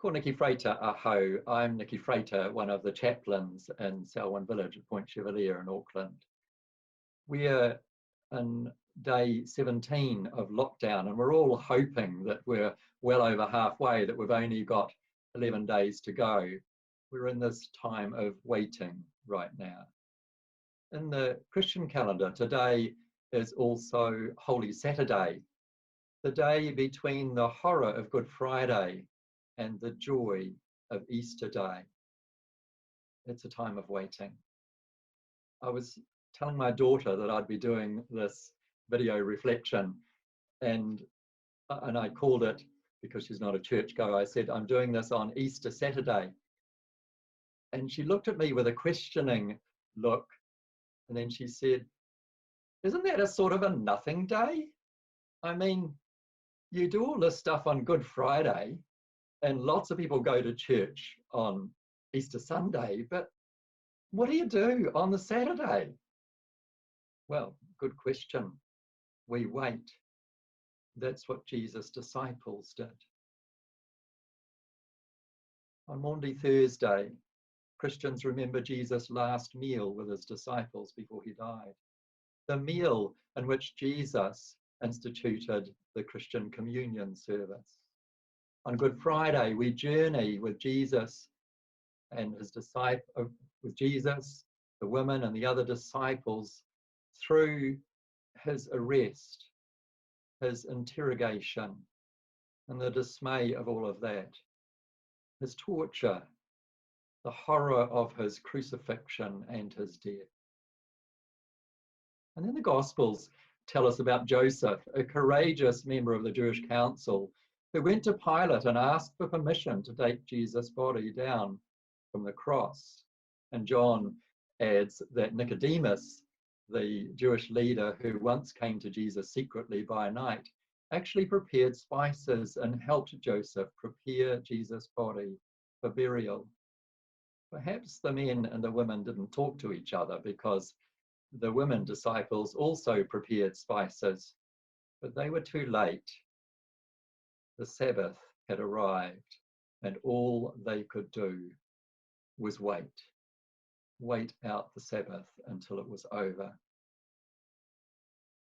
Ko Nicky Frater aho. I'm Nicky Frater, one of the chaplains in Selwyn Village at Point Chevalier in Auckland. We're in day 17 of lockdown, and we're all hoping that we're well over halfway, that we've only got 11 days to go. We're in this time of waiting right now. In the Christian calendar, today is also Holy Saturday, the day between the horror of Good Friday and the joy of Easter Day. It's a time of waiting. I was telling my daughter that I'd be doing this video reflection, and I called it, because she's not a churchgoer, I said, I'm doing this on Easter Saturday. And she looked at me with a questioning look, and then she said, isn't that a sort of a nothing day? I mean, you do all this stuff on Good Friday, and lots of people go to church on Easter Sunday, but what do you do on the Saturday? Well, good question. We wait. That's what Jesus' disciples did. On Maundy Thursday, Christians remember Jesus' last meal with his disciples before he died. The meal in which Jesus instituted the Christian communion service. On Good Friday, we journey with Jesus and his disciples, with Jesus, the women and the other disciples, through his arrest, his interrogation, and the dismay of all of that, his torture, the horror of his crucifixion and his death. And then the Gospels tell us about Joseph, a courageous member of the Jewish council, who went to Pilate and asked for permission to take Jesus' body down from the cross. And John adds that Nicodemus, the Jewish leader who once came to Jesus secretly by night, actually prepared spices and helped Joseph prepare Jesus' body for burial. Perhaps the men and the women didn't talk to each other, because the women disciples also prepared spices, but they were too late. The Sabbath had arrived, and all they could do was wait out the Sabbath until it was over.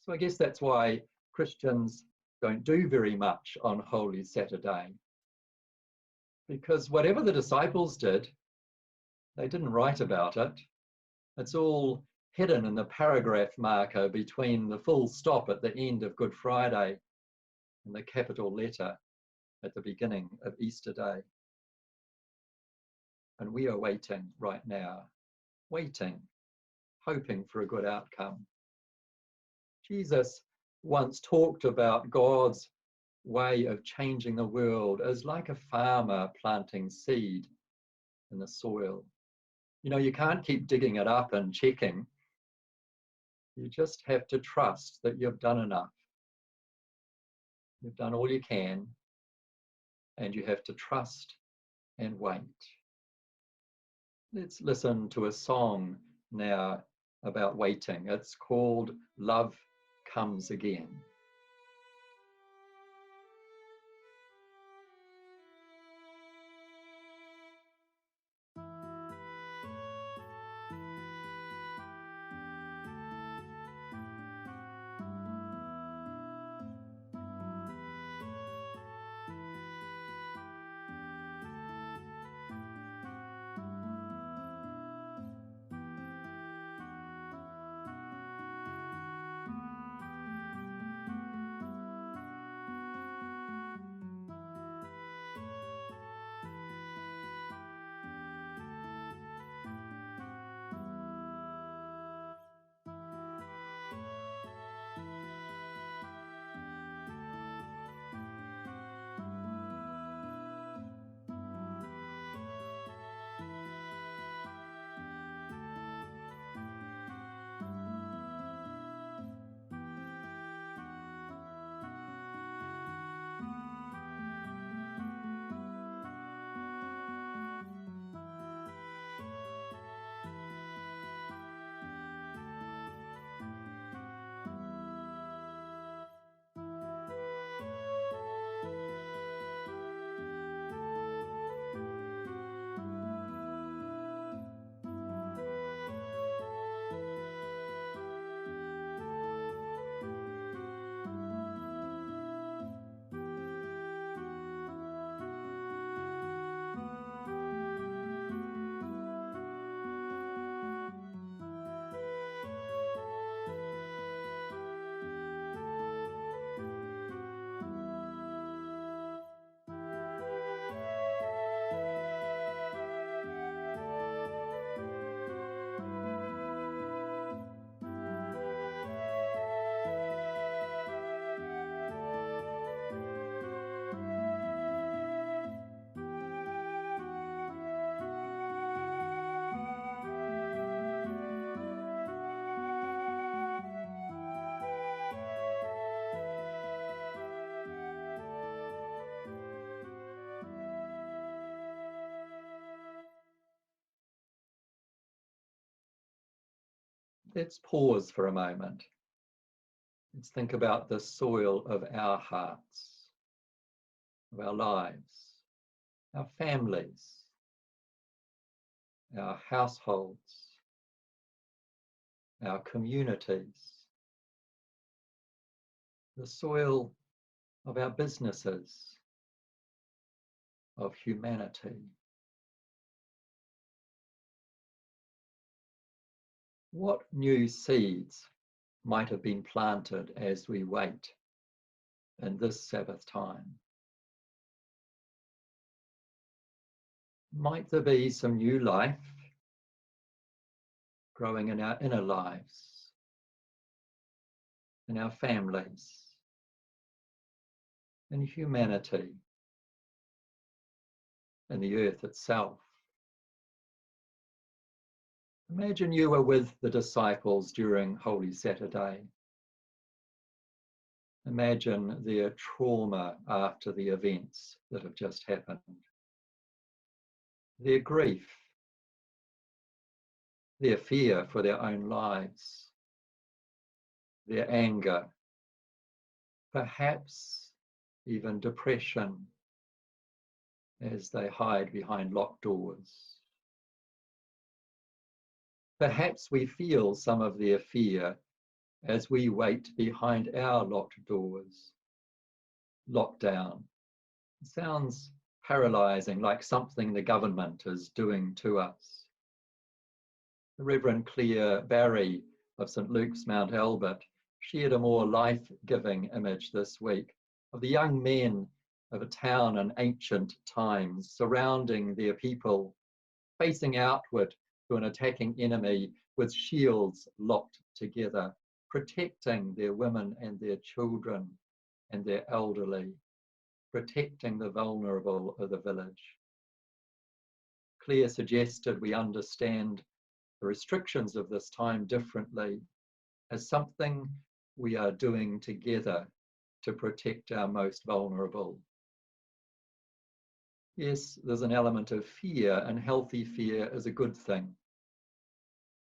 So I guess that's why Christians don't do very much on Holy Saturday, because whatever the disciples did, they didn't write about it. It's all hidden in the paragraph marker between the full stop at the end of Good Friday and the capital letter at the beginning of Easter Day. And we are waiting right now, waiting, hoping for a good outcome. Jesus once talked about God's way of changing the world as like a farmer planting seed in the soil. You know, you can't keep digging it up and checking. You just have to trust that you've done enough. You've done all you can, and you have to trust and wait. Let's listen to a song now about waiting. It's called Love Comes Again. Let's pause for a moment. Let's think about the soil of our hearts, of our lives, our families, our households, our communities, the soil of our businesses, of humanity. What new seeds might have been planted as we wait in this Sabbath time? Might there be some new life growing in our inner lives, in our families, in humanity, in the earth itself? Imagine you were with the disciples during Holy Saturday. Imagine their trauma after the events that have just happened, their grief, their fear for their own lives, their anger, perhaps even depression as they hide behind locked doors. Perhaps we feel some of their fear as we wait behind our locked doors. Lockdown. It sounds paralyzing, like something the government is doing to us. The Reverend Claire Barry of St. Luke's Mount Albert shared a more life-giving image this week of the young men of a town in ancient times surrounding their people, facing outward to an attacking enemy with shields locked together, protecting their women and their children and their elderly, protecting the vulnerable of the village. Claire suggested we understand the restrictions of this time differently as something we are doing together to protect our most vulnerable. Yes, there's an element of fear, and healthy fear is a good thing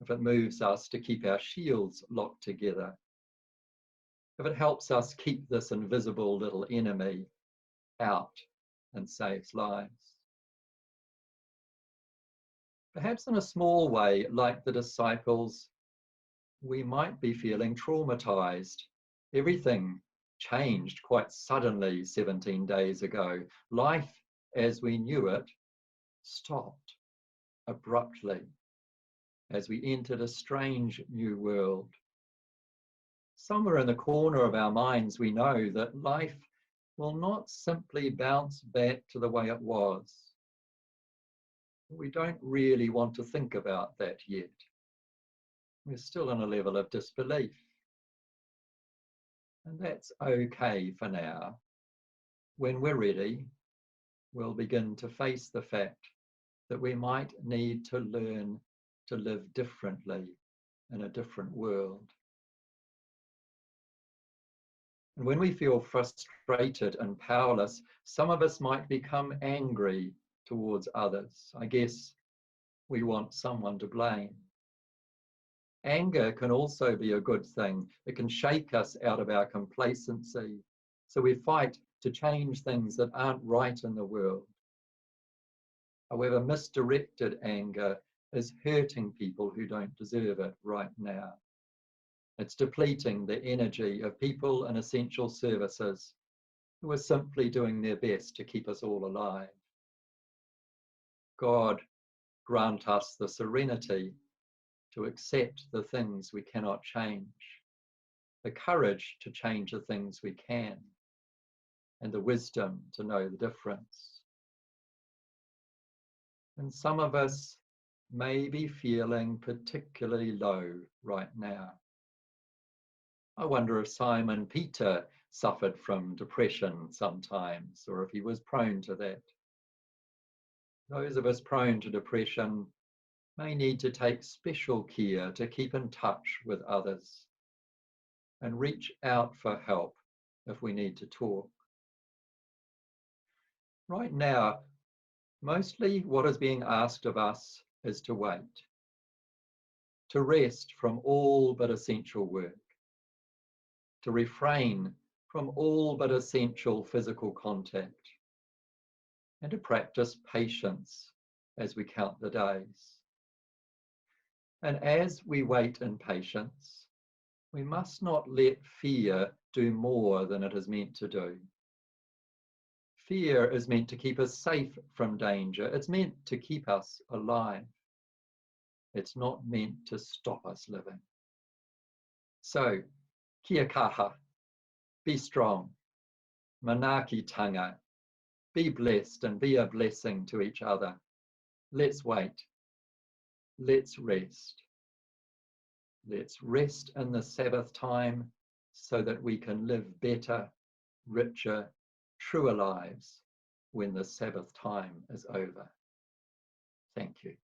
if it moves us to keep our shields locked together, if it helps us keep this invisible little enemy out and saves lives. Perhaps in a small way, like the disciples, we might be feeling traumatized. Everything changed quite suddenly 17 days ago. Life as we knew it stopped abruptly as we entered a strange new world. Somewhere in the corner of our minds, we know that life will not simply bounce back to the way it was. We don't really want to think about that yet. We're still in a level of disbelief. And that's okay for now. When we're ready, we'll begin to face the fact that we might need to learn to live differently in a different world. And when we feel frustrated and powerless, some of us might become angry towards others. I guess we want someone to blame. Anger can also be a good thing. It can shake us out of our complacency. So we fight to change things that aren't right in the world. However, misdirected anger is hurting people who don't deserve it right now. It's depleting the energy of people in essential services who are simply doing their best to keep us all alive. God grant us the serenity to accept the things we cannot change, the courage to change the things we can, and the wisdom to know the difference. And some of us may be feeling particularly low right now. I wonder if Simon Peter suffered from depression sometimes, or if he was prone to that. Those of us prone to depression may need to take special care to keep in touch with others and reach out for help if we need to talk. Right now, mostly what is being asked of us is to wait. to rest from all but essential work, to refrain from all but essential physical contact, and to practice patience as we count the days. And as we wait in patience, we must not let fear do more than it is meant to do. Fear is meant to keep us safe from danger. It's meant to keep us alive. It's not meant to stop us living. So, kia kaha, be strong. Manaki tanga, be blessed and be a blessing to each other. Let's wait. Let's rest. Let's rest in the Sabbath time so that we can live better, richer, truer lives when the Sabbath time is over. Thank you.